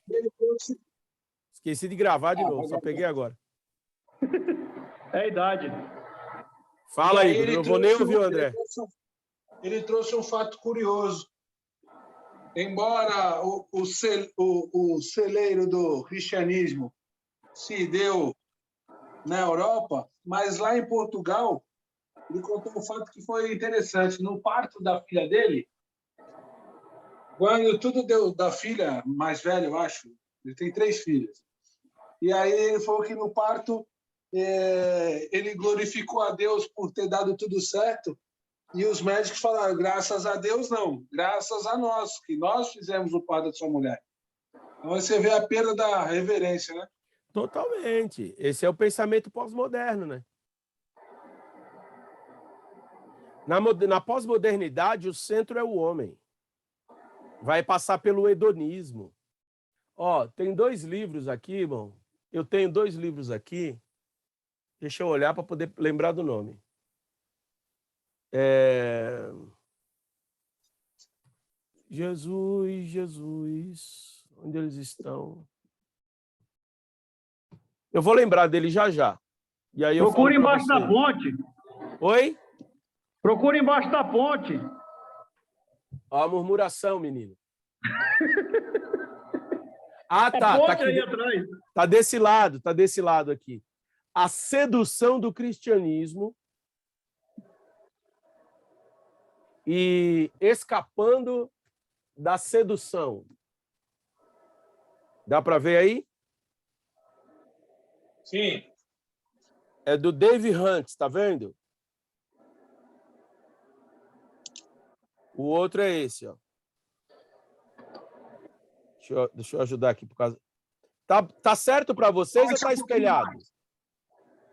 Ele trouxe... Esqueci de gravar de novo, só peguei agora. É a idade. Fala aí, Bruno, eu vou nem ouvir o André. Ele trouxe um fato curioso. Embora o celeiro do cristianismo se deu na Europa, mas lá em Portugal, ele contou um fato que foi interessante. No parto da filha dele, quando tudo deu da filha mais velha, eu acho, ele tem 3 filhas. E aí ele falou que no parto ele glorificou a Deus por ter dado tudo certo. E os médicos falaram, graças a Deus não, graças a nós, que nós fizemos o parto da sua mulher. Então você vê a perda da reverência, né? Totalmente. Esse é o pensamento pós-moderno, né? Na pós-modernidade, o centro é o homem. Vai passar pelo hedonismo. Ó, tem 2 livros aqui, irmão. Eu tenho 2 livros aqui. Deixa eu olhar para poder lembrar do nome. Jesus, Jesus, onde eles estão? Eu vou lembrar dele já já. E aí Procura embaixo da ponte. Oi? Procura embaixo da ponte. Ó, a murmuração, menino. Ah, tá. Tá, aqui, aí atrás. tá desse lado aqui. A sedução do cristianismo e escapando da sedução. Dá para ver aí? Sim. É do Dave Hunt, tá vendo? O outro é esse, ó. Deixa eu ajudar aqui por causa. Tá certo para vocês ou tá espelhado?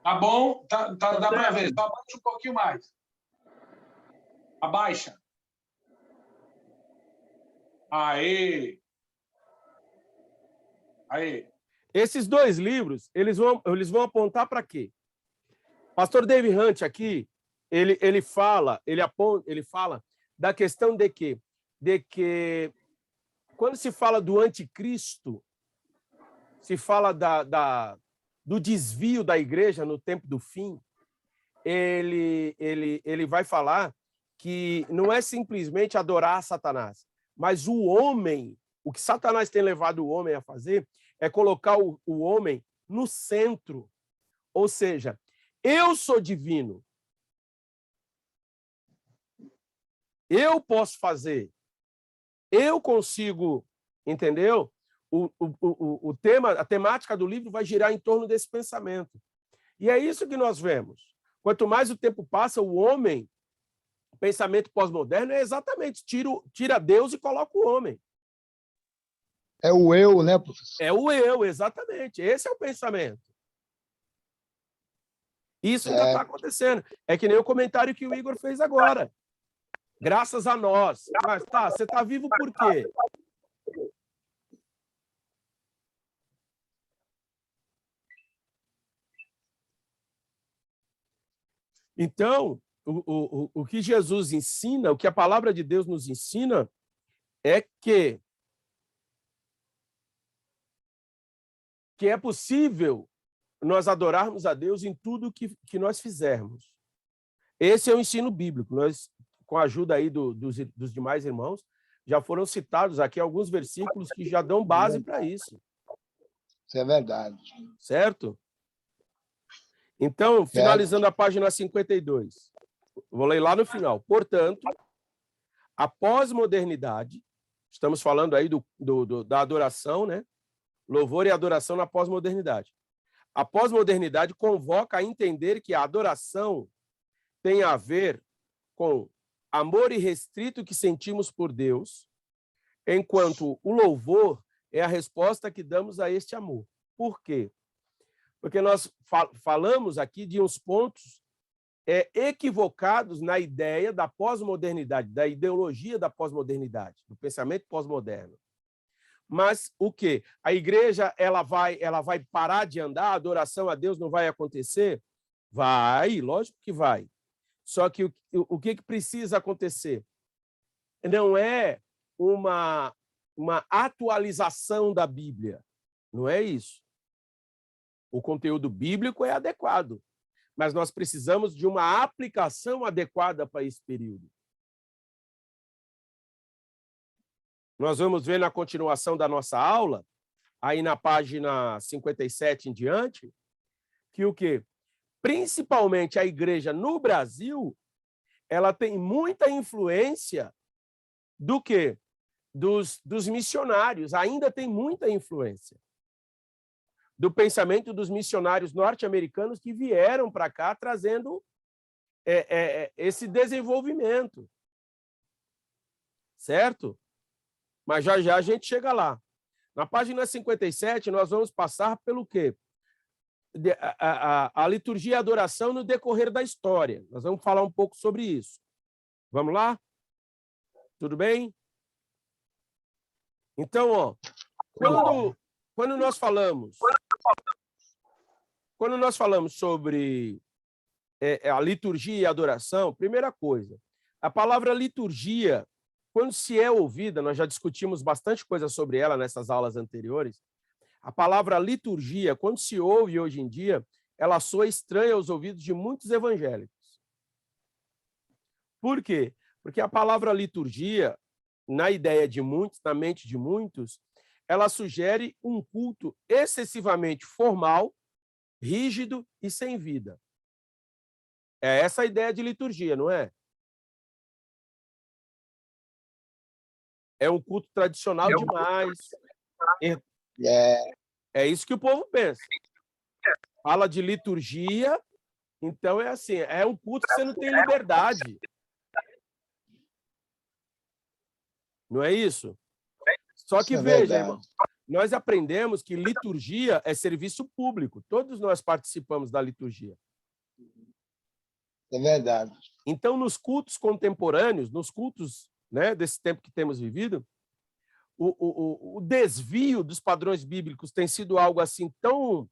Tá bom, dá para ver. Só abaixa um pouquinho mais. Abaixa. Aí. Esses 2 livros, eles vão apontar para quê? Pastor Dave Hunt aqui, ele fala da questão de que quando se fala do anticristo, se fala do desvio da igreja no tempo do fim, ele vai falar que não é simplesmente adorar Satanás, mas o homem, o que Satanás tem levado o homem a fazer é colocar o homem no centro. Ou seja, eu sou divino. Eu posso fazer. Eu consigo, entendeu? O tema, a temática do livro vai girar em torno desse pensamento. E é isso que nós vemos. Quanto mais o tempo passa, o homem, o pensamento pós-moderno é exatamente tira Deus e coloca o homem. É o eu, né, professor? É o eu, exatamente. Esse é o pensamento. Isso ainda está acontecendo. É que nem o comentário que o Igor fez agora. Graças a nós. Mas tá, você está vivo por quê? Então, o que Jesus ensina, o que a palavra de Deus nos ensina, é que é possível nós adorarmos a Deus em tudo que nós fizermos. Esse é o ensino bíblico. Nós, com a ajuda aí dos demais irmãos, já foram citados aqui alguns versículos que já dão base para isso. Isso é verdade. Certo? Então, finalizando a página 52, vou ler lá no final. Portanto, a pós-modernidade, estamos falando aí da adoração, né? Louvor e adoração na pós-modernidade. A pós-modernidade convoca a entender que a adoração tem a ver com amor irrestrito que sentimos por Deus, enquanto o louvor é a resposta que damos a este amor. Por quê? Porque nós falamos aqui de uns pontos equivocados na ideia da pós-modernidade, da ideologia da pós-modernidade, do pensamento pós-moderno. Mas o quê? A igreja ela vai parar de andar, a adoração a Deus não vai acontecer? Vai, lógico que vai. Só que o que precisa acontecer? Não é uma atualização da Bíblia. Não é isso. O conteúdo bíblico é adequado, mas nós precisamos de uma aplicação adequada para esse período. Nós vamos ver na continuação da nossa aula, aí na página 57 em diante, que o quê? Principalmente a igreja no Brasil, ela tem muita influência do quê? Dos missionários, ainda tem muita influência do pensamento dos missionários norte-americanos que vieram para cá trazendo esse desenvolvimento. Certo? Mas já já a gente chega lá. Na página 57, nós vamos passar pelo quê? A liturgia e a adoração no decorrer da história. Nós vamos falar um pouco sobre isso. Vamos lá? Tudo bem? Então, ó, quando nós falamos sobre a liturgia e a adoração, primeira coisa, a palavra liturgia, quando se é ouvida, nós já discutimos bastante coisa sobre ela nessas aulas anteriores, a palavra liturgia, quando se ouve hoje em dia, ela soa estranha aos ouvidos de muitos evangélicos. Por quê? Porque a palavra liturgia, na ideia de muitos, na mente de muitos, ela sugere um culto excessivamente formal, rígido e sem vida. É essa a ideia de liturgia, não é? É um culto tradicional demais. É isso que o povo pensa. Fala de liturgia, então é assim, é um culto que você não tem liberdade. Não é isso? Só que veja, irmão, nós aprendemos que liturgia é serviço público. Todos nós participamos da liturgia. É verdade. Então, nos cultos contemporâneos, nos cultos, né, desse tempo que temos vivido, o desvio dos padrões bíblicos tem sido algo assim tão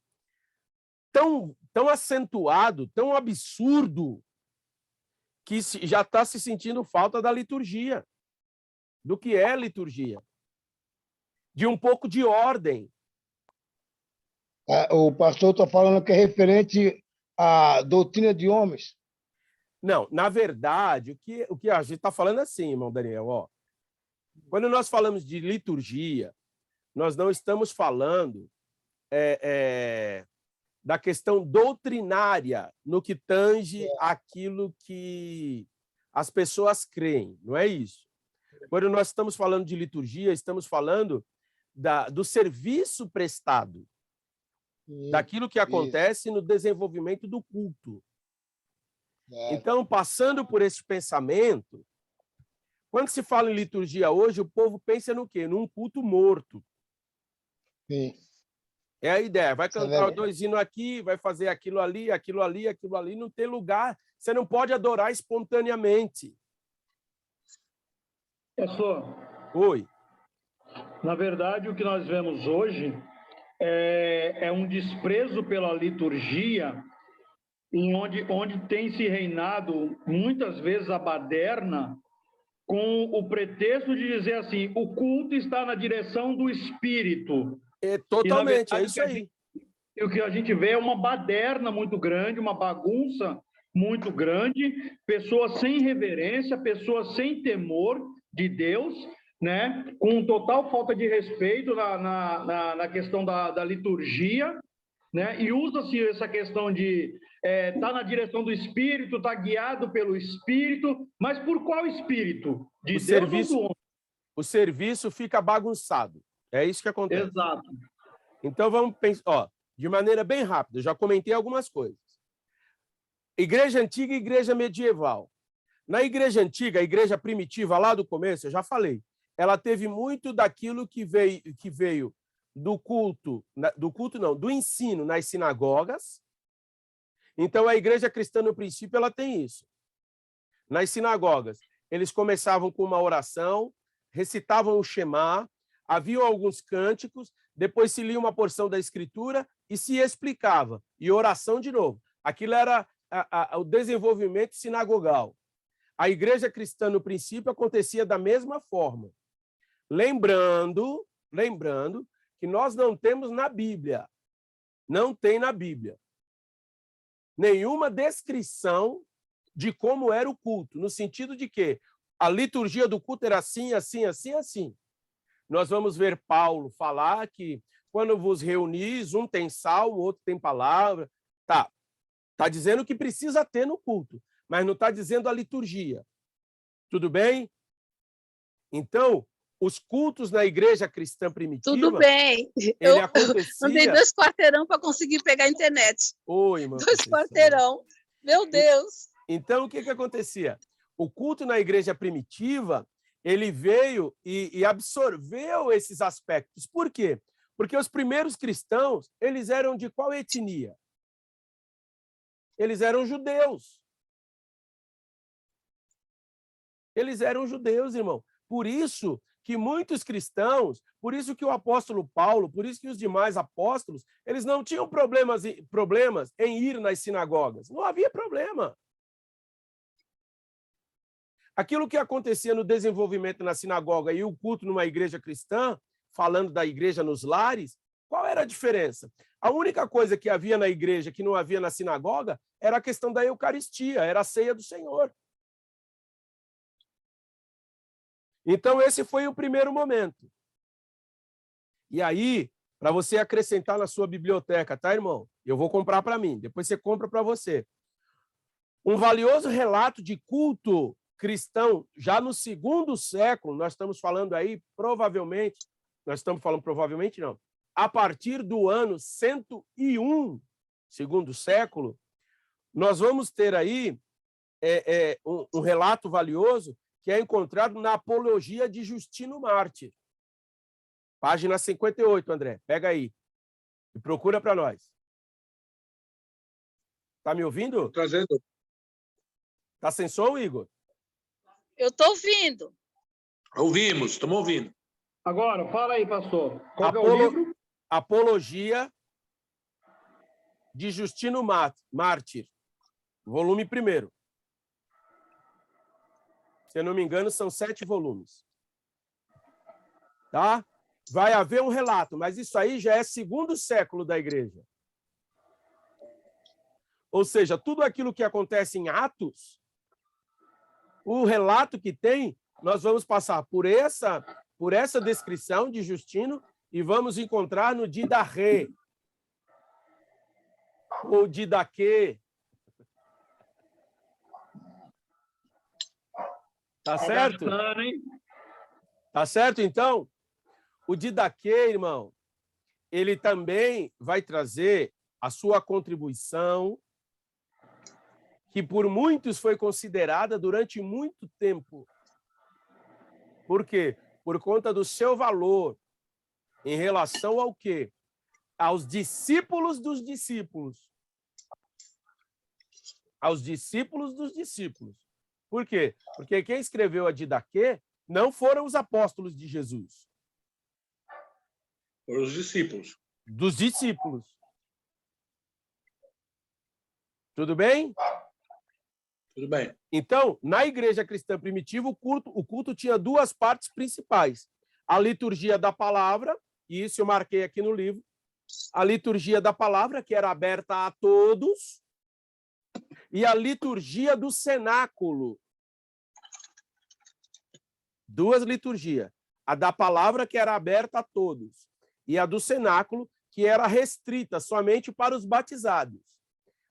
acentuado, tão absurdo, que já está se sentindo falta da liturgia. Do que é liturgia? De um pouco de ordem. O pastor está falando que é referente à doutrina de homens. Não, na verdade, o que a gente está falando assim, irmão Daniel, ó. Quando nós falamos de liturgia, nós não estamos falando da questão doutrinária no que tange aquilo que as pessoas creem, não é isso? Quando nós estamos falando de liturgia, estamos falando do serviço prestado, daquilo que acontece no desenvolvimento do culto. Então, passando por esse pensamento, quando se fala em liturgia hoje, o povo pensa no quê? Num culto morto. Sim. É a ideia. Vai cantar dois hinos aqui, vai fazer aquilo ali, não tem lugar. Você não pode adorar espontaneamente. Pastor, Oi. na verdade, o que nós vemos hoje é um desprezo pela liturgia, onde tem se reinado, muitas vezes, a baderna, com o pretexto de dizer assim, o culto está na direção do Espírito. Totalmente, verdade, é isso aí. E o que a gente vê é uma baderna muito grande, uma bagunça muito grande, pessoas sem reverência, pessoas sem temor de Deus, né? Com total falta de respeito na questão da liturgia, né? E usa-se essa questão de tá na direção do Espírito, tá guiado pelo Espírito, mas por qual Espírito? De Deus ou do homem? O serviço fica bagunçado. É isso que acontece. Exato. Então vamos pensar, de maneira bem rápida, eu já comentei algumas coisas. Igreja antiga e igreja medieval. Na igreja antiga, a igreja primitiva lá do começo, eu já falei, ela teve muito daquilo que veio do ensino nas sinagogas. Então, a igreja cristã, no princípio, ela tem isso. Nas sinagogas, eles começavam com uma oração, recitavam o Shema, haviam alguns cânticos, depois se lia uma porção da Escritura e se explicava. E oração de novo. Aquilo era o desenvolvimento sinagogal. A igreja cristã, no princípio, acontecia da mesma forma. Lembrando que nós não temos na Bíblia, não tem na Bíblia, nenhuma descrição de como era o culto, no sentido de que a liturgia do culto era assim, assim, assim, assim. Nós vamos ver Paulo falar que quando vos reunis, um tem salmo, outro tem palavra. Tá dizendo que precisa ter no culto, mas não está dizendo a liturgia. Tudo bem? Então, os cultos na igreja cristã primitiva... Tudo bem. Ele acontecia... Andei 2 quarteirão para conseguir pegar a internet. Oi, irmã. 2 quarteirão. Meu Deus. Então, o que acontecia? O culto na igreja primitiva, ele veio e absorveu esses aspectos. Por quê? Porque os primeiros cristãos, eles eram de qual etnia? Eles eram judeus. Eles eram judeus, irmão. Por isso que muitos cristãos, por isso que o apóstolo Paulo, por isso que os demais apóstolos, eles não tinham problemas em ir nas sinagogas. Não havia problema. Aquilo que acontecia no desenvolvimento na sinagoga e o culto numa igreja cristã, falando da igreja nos lares, qual era a diferença? A única coisa que havia na igreja que não havia na sinagoga era a questão da Eucaristia, era a ceia do Senhor. Então, esse foi o primeiro momento. E aí, para você acrescentar na sua biblioteca, tá, irmão? Eu vou comprar para mim, depois você compra para você. Um valioso relato de culto cristão, já no 2º século, nós estamos falando aí, provavelmente, não, a partir do ano 101, 2º século, nós vamos ter aí um relato valioso que é encontrado na Apologia de Justino Mártir. Página 58, André. Pega aí e procura para nós. Tá me ouvindo? Trazendo. Tá sem som, Igor? Eu estou ouvindo. Ouvimos, estamos ouvindo. Agora, fala aí, pastor. Qual que é o livro? Apologia de Justino Mártir, volume 1º. Se eu não me engano, são 7 volumes. Tá? Vai haver um relato, mas isso aí já é 2º século da igreja. Ou seja, tudo aquilo que acontece em Atos, o relato que tem, nós vamos passar por essa descrição de Justino e vamos encontrar no Didaquê, ou Didaquê. Tá certo? Tá certo, então? O Didaquê, irmão, ele também vai trazer a sua contribuição, que por muitos foi considerada durante muito tempo. Por quê? Por conta do seu valor em relação ao quê? Aos discípulos dos discípulos. Aos discípulos dos discípulos. Por quê? Porque quem escreveu a Didaquê não foram os apóstolos de Jesus. Foram os discípulos. Dos discípulos. Tudo bem? Tudo bem. Então, na igreja cristã primitiva, o culto tinha 2 partes principais. A liturgia da palavra, e isso eu marquei aqui no livro, a liturgia da palavra, que era aberta a todos, e a liturgia do cenáculo. 2 liturgias. A da palavra, que era aberta a todos, e a do cenáculo, que era restrita somente para os batizados.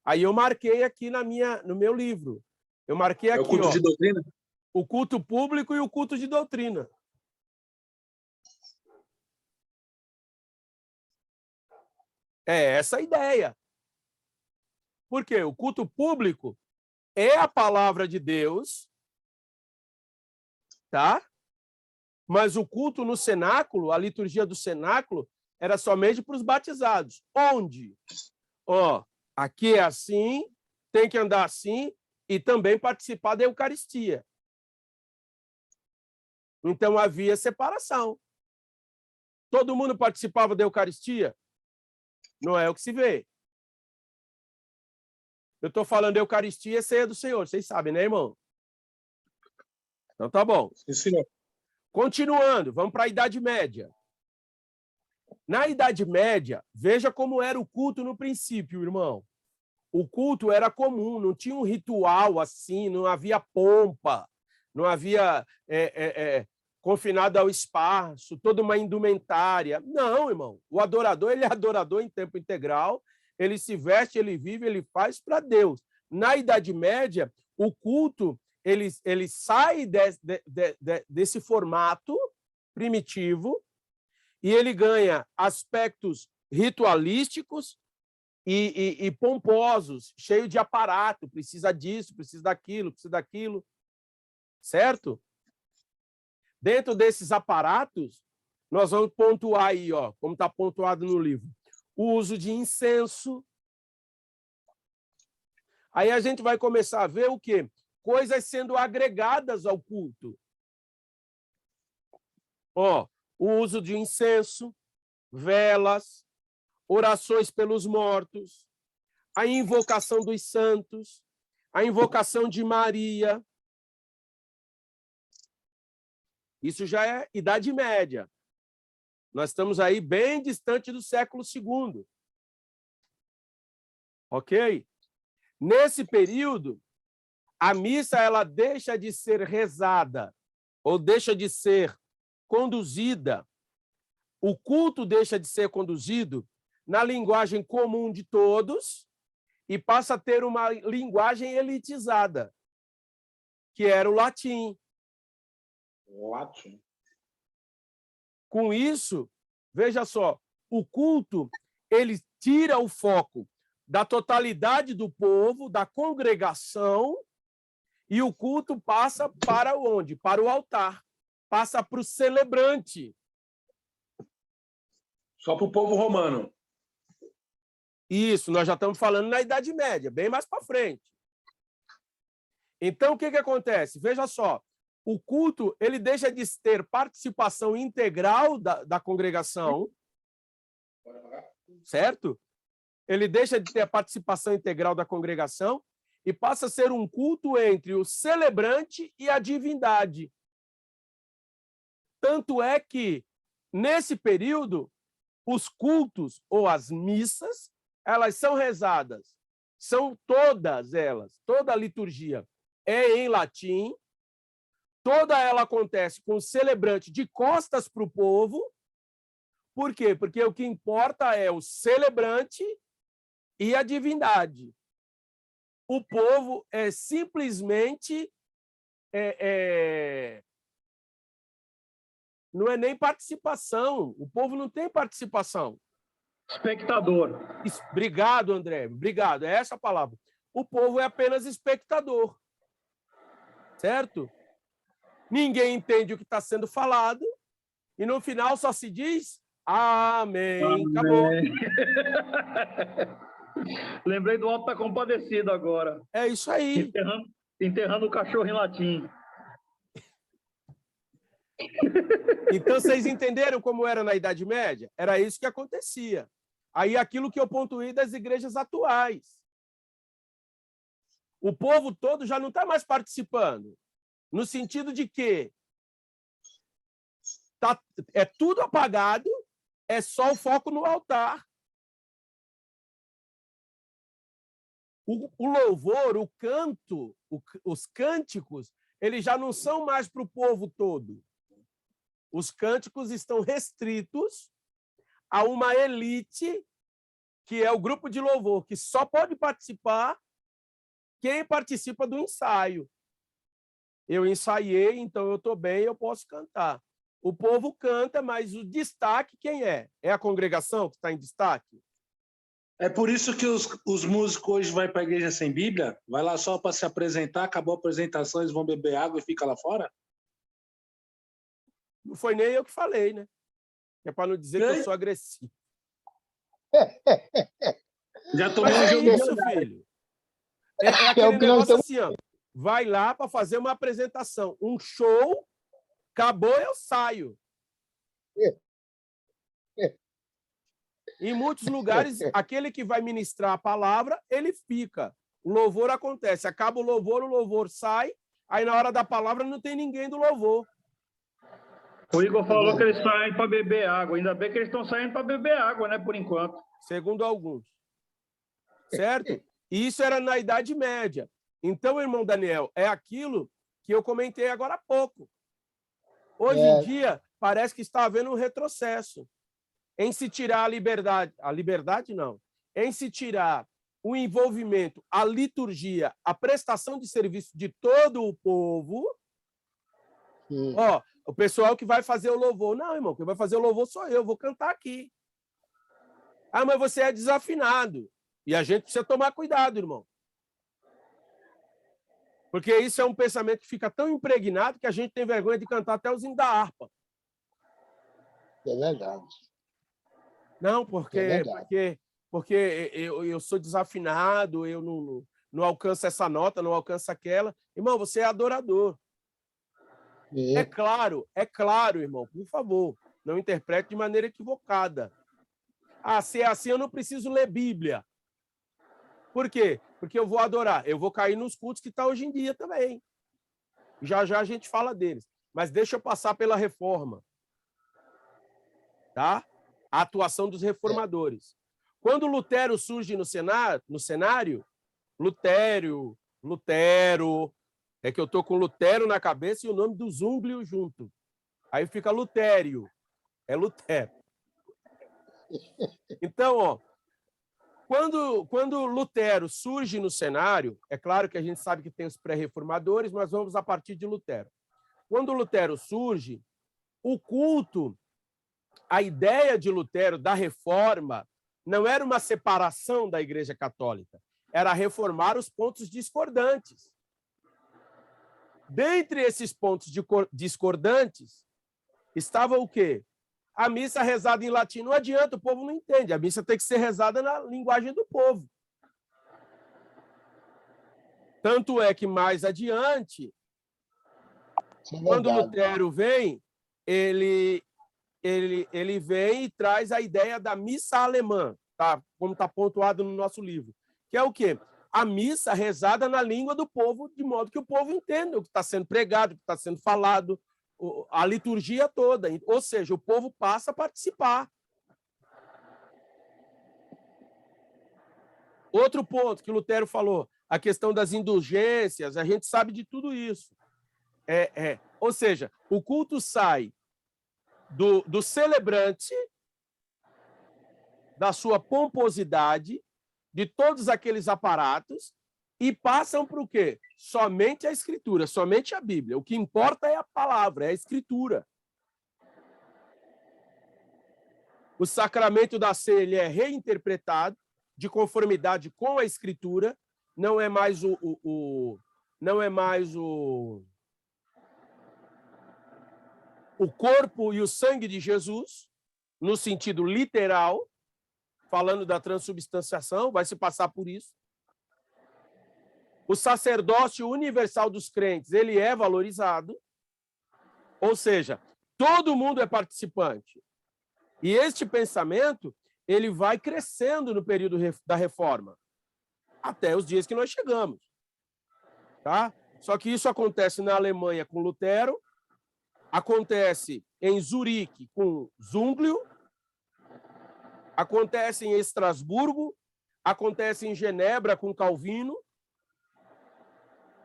Aí eu marquei aqui no meu livro. Eu marquei aqui, o culto de doutrina? O culto público e o culto de doutrina. É essa a ideia. Por quê? O culto público é a palavra de Deus, tá? Mas o culto no cenáculo, a liturgia do cenáculo, era somente para os batizados. Onde? Aqui é assim, tem que andar assim e também participar da Eucaristia. Então havia separação. Todo mundo participava da Eucaristia? Não é o que se vê. Eu estou falando Eucaristia e ceia do Senhor, vocês sabem, né, irmão? Então tá bom. Sim, senhor. Continuando, vamos para a Idade Média. Na Idade Média, veja como era o culto no princípio, irmão. O culto era comum, não tinha um ritual assim, não havia pompa, não havia confinado ao espaço, toda uma indumentária. Não, irmão. O adorador, ele é adorador em tempo integral, ele se veste, ele vive, ele faz para Deus. Na Idade Média, o culto ele sai desse formato primitivo e ele ganha aspectos ritualísticos e pomposos, cheio de aparato, precisa disso, precisa daquilo, certo? Dentro desses aparatos, nós vamos pontuar aí, ó, como está pontuado no livro, o uso de incenso. Aí a gente vai começar a ver o quê? Coisas sendo agregadas ao culto. Ó, o uso de incenso, velas, orações pelos mortos, a invocação dos santos, a invocação de Maria. Isso já é Idade Média. Nós estamos aí bem distante do século II. Ok? Nesse período, a missa ela deixa de ser rezada ou deixa de ser conduzida. O culto deixa de ser conduzido na linguagem comum de todos e passa a ter uma linguagem elitizada, que era o latim. Latim. Com isso, veja só, o culto ele tira o foco da totalidade do povo, da congregação, e o culto passa para onde? Para o altar, passa para o celebrante. Só para o povo romano. Isso, nós já estamos falando na Idade Média, bem mais para frente. Então, o que acontece? Veja só, o culto ele deixa de ter participação integral da congregação, certo? Ele deixa de ter a participação integral da congregação e passa a ser um culto entre o celebrante e a divindade. Tanto é que, nesse período, os cultos ou as missas, elas são rezadas, são todas elas, toda a liturgia é em latim, toda ela acontece com o celebrante de costas para o povo. Por quê? Porque o que importa é o celebrante e a divindade. O povo é simplesmente não é nem participação. O povo não tem participação. Espectador. Obrigado, André. Obrigado. É essa a palavra. O povo é apenas espectador. Certo? Ninguém entende o que está sendo falado e, no final, só se diz amém. Amém. Acabou. Lembrei do Alto da Compadecida agora. É isso aí. Enterrando o cachorro em latim. Então, vocês entenderam como era na Idade Média? Era isso que acontecia. Aí, aquilo que eu pontuei das igrejas atuais. O povo todo já não está mais participando, no sentido de que é tudo apagado, é só o foco no altar. O louvor, o canto, os cânticos, eles já não são mais para o povo todo. Os cânticos estão restritos a uma elite, que é o grupo de louvor, que só pode participar quem participa do ensaio. Eu ensaiei, então eu estou bem, eu posso cantar. O povo canta, mas o destaque quem é? É a congregação que está em destaque? É por isso que os músicos hoje vão para a igreja sem Bíblia? Vai lá só para se apresentar, acabou a apresentação, eles vão beber água e fica lá fora? Não foi nem eu que falei, né? É para não dizer que eu sou agressivo. Já tomou Mas é um jogo isso, filho. É aquele negócio assim, ó. Vai lá para fazer uma apresentação. Um show, acabou, eu saio. Em muitos lugares, aquele que vai ministrar a palavra, ele fica. O louvor acontece. Acaba o louvor sai. Aí, na hora da palavra, não tem ninguém do louvor. O Igor falou que eles saem para beber água. Ainda bem que eles estão saindo para beber água, né? Por enquanto. Segundo alguns. Certo? E isso era na Idade Média. Então, irmão Daniel, é aquilo que eu comentei agora há pouco. Hoje em dia, parece que está havendo um retrocesso em se tirar a liberdade não, em se tirar o envolvimento, a liturgia, a prestação de serviço de todo o povo. Ó, o pessoal que vai fazer o louvor. Não, irmão, quem vai fazer o louvor sou eu, vou cantar aqui. Ah, mas você é desafinado. E a gente precisa tomar cuidado, irmão. Porque isso é um pensamento que fica tão impregnado que a gente tem vergonha de cantar até os hinos da harpa. É verdade. Não, porque eu sou desafinado, eu não alcanço essa nota, não alcanço aquela. Irmão, você é adorador. É claro, irmão, por favor, não interprete de maneira equivocada. Ah, se é assim, eu não preciso ler Bíblia. Por quê? Porque eu vou adorar. Eu vou cair nos cultos que está hoje em dia também. Já já a gente fala deles. Mas deixa eu passar pela reforma. Tá? A atuação dos reformadores. Quando Lutero surge no cenário, Lutero, é que eu estou com Lutero na cabeça e o nome do Zúnglio junto. Aí fica Lutério. É Lutero. Então, ó, quando Lutero surge no cenário, é claro que a gente sabe que tem os pré-reformadores, mas vamos a partir de Lutero. Quando Lutero surge, o culto, a ideia de Lutero da reforma não era uma separação da Igreja Católica, era reformar os pontos discordantes. Dentre esses pontos discordantes, estava o quê? A missa rezada em latim não adianta, o povo não entende. A missa tem que ser rezada na linguagem do povo. Tanto é que mais adiante, quando Lutero vem, ele vem e traz a ideia da missa alemã, tá? Como está pontuado no nosso livro, que é o quê? A missa rezada na língua do povo, de modo que o povo entenda o que está sendo pregado, o que está sendo falado, a liturgia toda. Ou seja, o povo passa a participar. Outro ponto que Lutero falou, a questão das indulgências, a gente sabe de tudo isso. Ou seja, o culto sai do celebrante, da sua pomposidade, de todos aqueles aparatos, e passam para o quê? Somente a Escritura, somente a Bíblia. O que importa é a palavra, é a Escritura. O sacramento da ceia ele é reinterpretado de conformidade com a Escritura, não é mais o corpo e o sangue de Jesus, no sentido literal, falando da transubstanciação, vai se passar por isso. O sacerdócio universal dos crentes, ele é valorizado, ou seja, todo mundo é participante. E este pensamento, ele vai crescendo no período da reforma, até os dias que nós chegamos. Tá? Só que isso acontece na Alemanha com Lutero, acontece em Zurique com Zúnglio, acontece em Estrasburgo, acontece em Genebra com Calvino.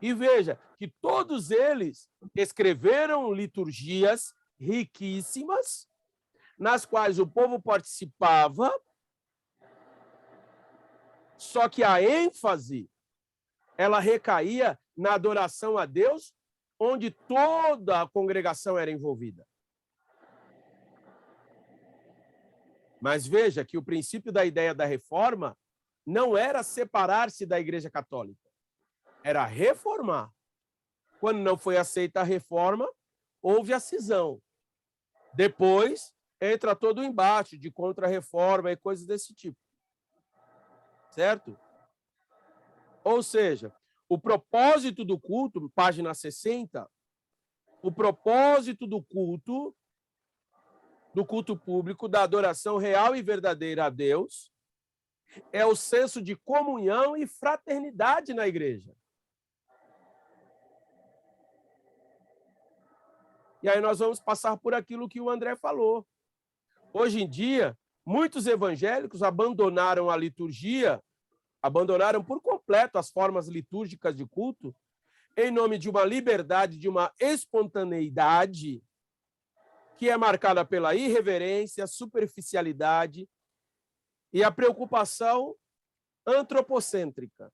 E veja que todos eles escreveram liturgias riquíssimas, nas quais o povo participava, só que a ênfase ela recaía na adoração a Deus, onde toda a congregação era envolvida. Mas veja que o princípio da ideia da reforma não era separar-se da Igreja Católica, era reformar. Quando não foi aceita a reforma, houve a cisão. Depois entra todo o embate de contra-reforma e coisas desse tipo. Certo? Ou seja, o propósito do culto, página 60, o propósito do culto público, da adoração real e verdadeira a Deus, é o senso de comunhão e fraternidade na igreja. E aí nós vamos passar por aquilo que o André falou. Hoje em dia, muitos evangélicos abandonaram a liturgia, abandonaram por completo as formas litúrgicas de culto, em nome de uma liberdade, de uma espontaneidade, que é marcada pela irreverência, superficialidade e a preocupação antropocêntrica.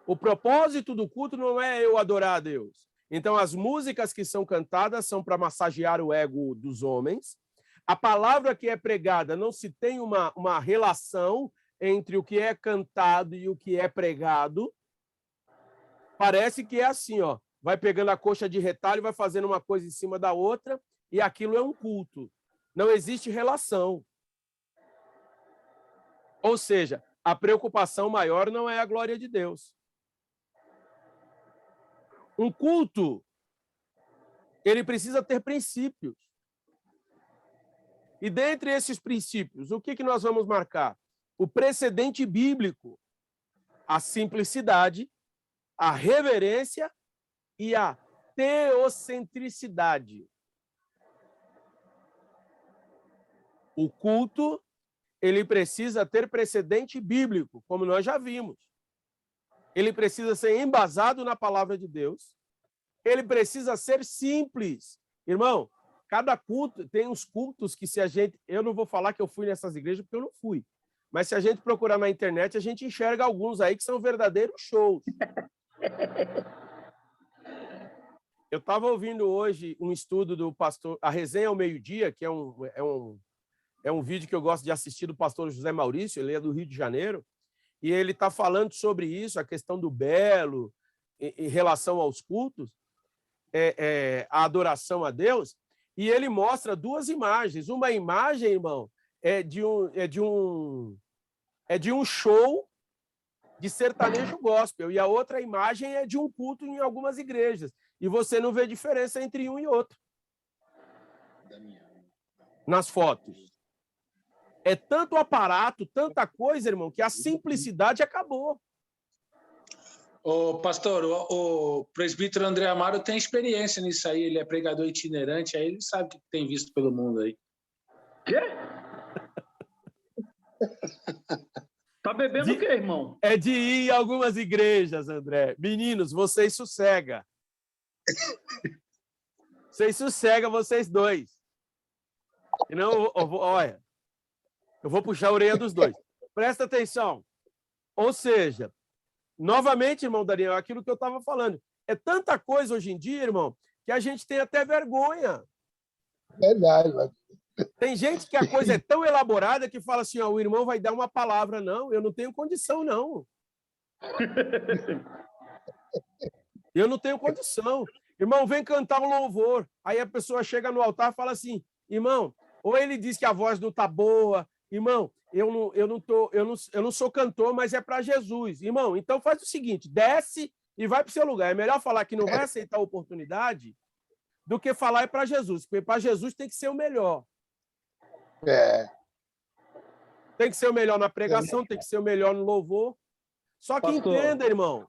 O propósito do culto não é eu adorar a Deus. Então, as músicas que são cantadas são para massagear o ego dos homens. A palavra que é pregada não se tem uma relação entre o que é cantado e o que é pregado. Parece que é assim, ó, vai pegando a coxa de retalho, vai fazendo uma coisa em cima da outra, e aquilo é um culto. Não existe relação. Ou seja, a preocupação maior não é a glória de Deus. Um culto, ele precisa ter princípios. E dentre esses princípios, o que nós vamos marcar? O precedente bíblico, a simplicidade, a reverência e a teocentricidade. O culto, ele precisa ter precedente bíblico, como nós já vimos. Ele precisa ser embasado na palavra de Deus. Ele precisa ser simples. Irmão, cada culto, tem uns cultos que se a gente... Eu não vou falar que eu fui nessas igrejas, porque eu não fui. Mas se a gente procurar na internet, a gente enxerga alguns aí que são verdadeiros shows. Eu estava ouvindo hoje um estudo do pastor... A Resenha ao Meio-Dia, que é um vídeo que eu gosto de assistir do pastor José Maurício, ele é do Rio de Janeiro, e ele está falando sobre isso, a questão do belo, em relação aos cultos, a adoração a Deus, e ele mostra duas imagens. Uma imagem, irmão, é de um show de sertanejo gospel, e a outra imagem é de um culto em algumas igrejas. E você não vê diferença entre um e outro nas fotos. É tanto aparato, tanta coisa, irmão, que a simplicidade acabou. Ô, pastor, o presbítero André Amaro tem experiência nisso aí, ele é pregador itinerante, aí ele sabe o que tem visto pelo mundo aí. Quê? Tá bebendo o quê, irmão? É de ir em algumas igrejas, André. Meninos, vocês sossegam. Vocês sossegam, vocês dois. E não, olha, eu vou puxar a orelha dos dois. Presta atenção. Ou seja, novamente, irmão Daniel, aquilo que eu estava falando. É tanta coisa hoje em dia, irmão, que a gente tem até vergonha. Verdade, mas... Tem gente que a coisa é tão elaborada que fala assim, ó, o irmão vai dar uma palavra. Não, eu não tenho condição, não. Eu não tenho condição. Irmão, vem cantar um louvor. Aí a pessoa chega no altar e fala assim, irmão, ou ele diz que a voz não está boa, irmão, eu não sou cantor, mas é para Jesus. Irmão, então faz o seguinte, desce e vai para o seu lugar. É melhor falar que não vai aceitar a oportunidade do que falar é para Jesus, porque para Jesus tem que ser o melhor. Tem que ser o melhor na pregação, tem que ser o melhor no louvor. Só que Pastor, entenda, irmão,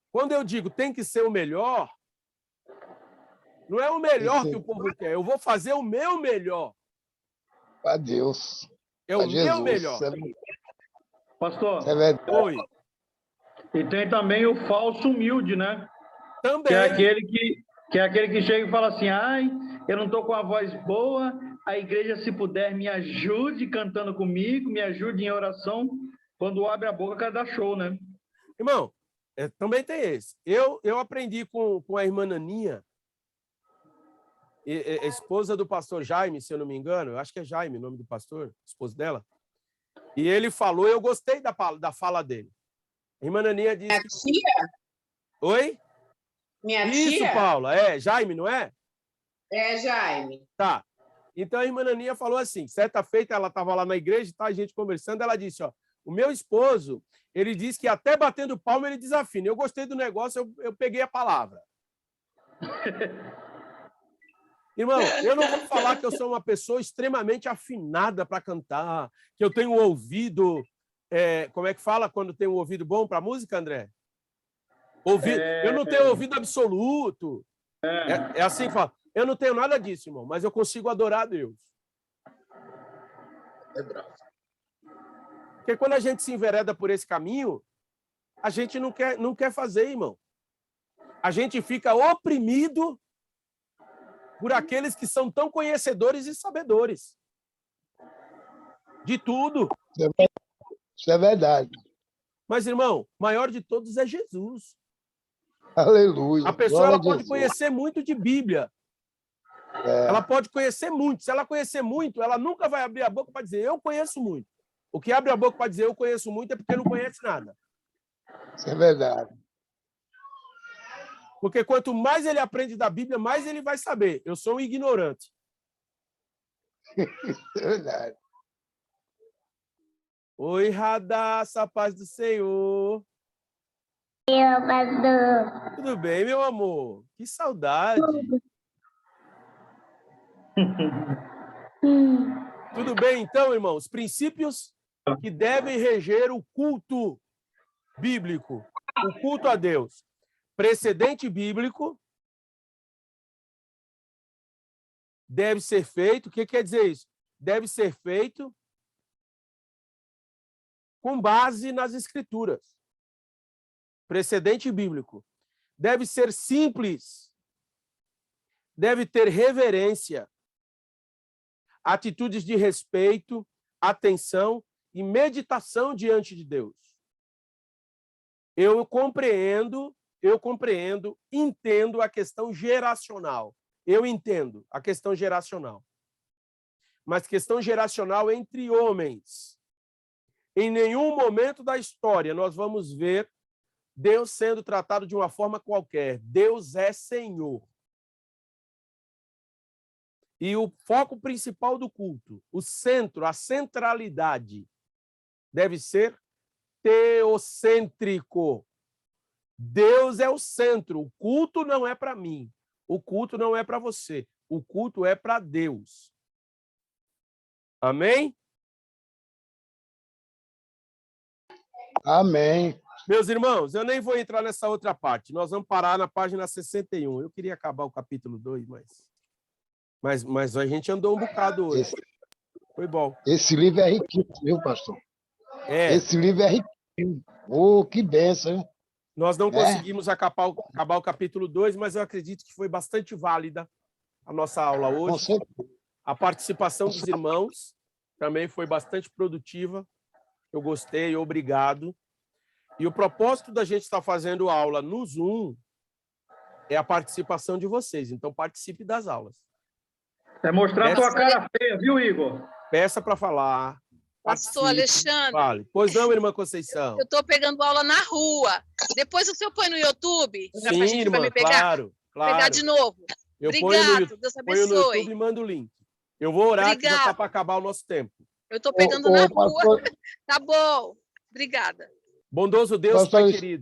quando eu digo tem que ser o melhor, não é o melhor que o povo quer, eu vou fazer o meu melhor. Para Deus. É o meu melhor. pastor, Oi. e tem também o falso humilde, né? Também. Que é aquele que chega e fala assim, ai, eu não estou com a voz boa, a igreja, se puder, me ajude cantando comigo, me ajude em oração. Quando abre a boca, quer dar show, né? Irmão, também tem esse. Eu aprendi com a irmã Naninha, esposa do pastor Jaime, se eu não me engano, eu acho que é Jaime o nome do pastor, esposo dela, e ele falou, eu gostei da fala dele. A irmã Naninha disse... Minha tia? Oi? Minha Isso, tia? Paula, Jaime, não é? É, Jaime. Tá. Então a irmã Naninha falou assim, certa feita ela estava lá na igreja, tá, a gente conversando, ela disse, ó, o meu esposo, ele disse que até batendo palma ele desafina. Eu gostei do negócio, eu peguei a palavra. Irmão, eu não vou falar que eu sou uma pessoa extremamente afinada para cantar, que eu tenho um ouvido... como é que fala quando tem um ouvido bom para música, André? Eu não tenho ouvido absoluto. É assim que fala. Eu não tenho nada disso, irmão, mas eu consigo adorar a Deus. É bravo. Porque quando a gente se envereda por esse caminho, a gente não quer fazer, irmão. A gente fica oprimido por aqueles que são tão conhecedores e sabedores de tudo. Isso é verdade. Mas, irmão, maior de todos é Jesus. Aleluia. A pessoa Glória ela a pode Jesus. conhecer muito de Bíblia. Ela pode conhecer muito. Se ela conhecer muito, ela nunca vai abrir a boca para dizer eu conheço muito. O que abre a boca para dizer eu conheço muito é porque não conhece nada. Isso é verdade. Porque quanto mais ele aprende da Bíblia, mais ele vai saber. Eu sou um ignorante. É verdade. Oi, Radassa, paz do Senhor. Tudo bem, meu amor? Que saudade. Tudo bem, então, irmãos? Os princípios que devem reger o culto bíblico, o culto a Deus. Precedente bíblico deve ser feito. O que quer dizer isso? Deve ser feito com base nas Escrituras. Precedente bíblico. Deve ser simples. Deve ter reverência. Atitudes de respeito, atenção e meditação diante de Deus. Eu compreendo, entendo a questão geracional. Eu entendo a questão geracional. Mas questão geracional entre homens. Em nenhum momento da história nós vamos ver Deus sendo tratado de uma forma qualquer. Deus é Senhor. E o foco principal do culto, o centro, a centralidade, deve ser teocêntrico. Deus é o centro. O culto não é para mim. O culto não é para você. O culto é para Deus. Amém? Amém. Meus irmãos, eu nem vou entrar nessa outra parte. Nós vamos parar na página 61. Eu queria acabar o capítulo 2, mas a gente andou um bocado hoje. Foi bom. Esse livro é riquíssimo, viu, pastor? É. Esse livro é riquíssimo. Oh, que bênção, hein? Nós não conseguimos acabar o capítulo 2, mas eu acredito que foi bastante válida a nossa aula hoje. A participação dos irmãos também foi bastante produtiva. Eu gostei, obrigado. E o propósito da gente estar fazendo aula no Zoom é a participação de vocês. Então, participe das aulas. É mostrar tua cara feia, viu, Igor? Peça para falar. Pastor Alexandre. Vale. Pois não, irmã Conceição. Eu estou pegando aula na rua. Depois o senhor põe no YouTube? Sim, irmã, me pegar? claro. Pegar de novo. Eu Obrigado, Deus ponho no abençoe. YouTube e mando o link. Eu vou orar que já está para acabar o nosso tempo. Eu estou pegando na rua. Tá bom. Obrigada. Bondoso Deus, Pai querido.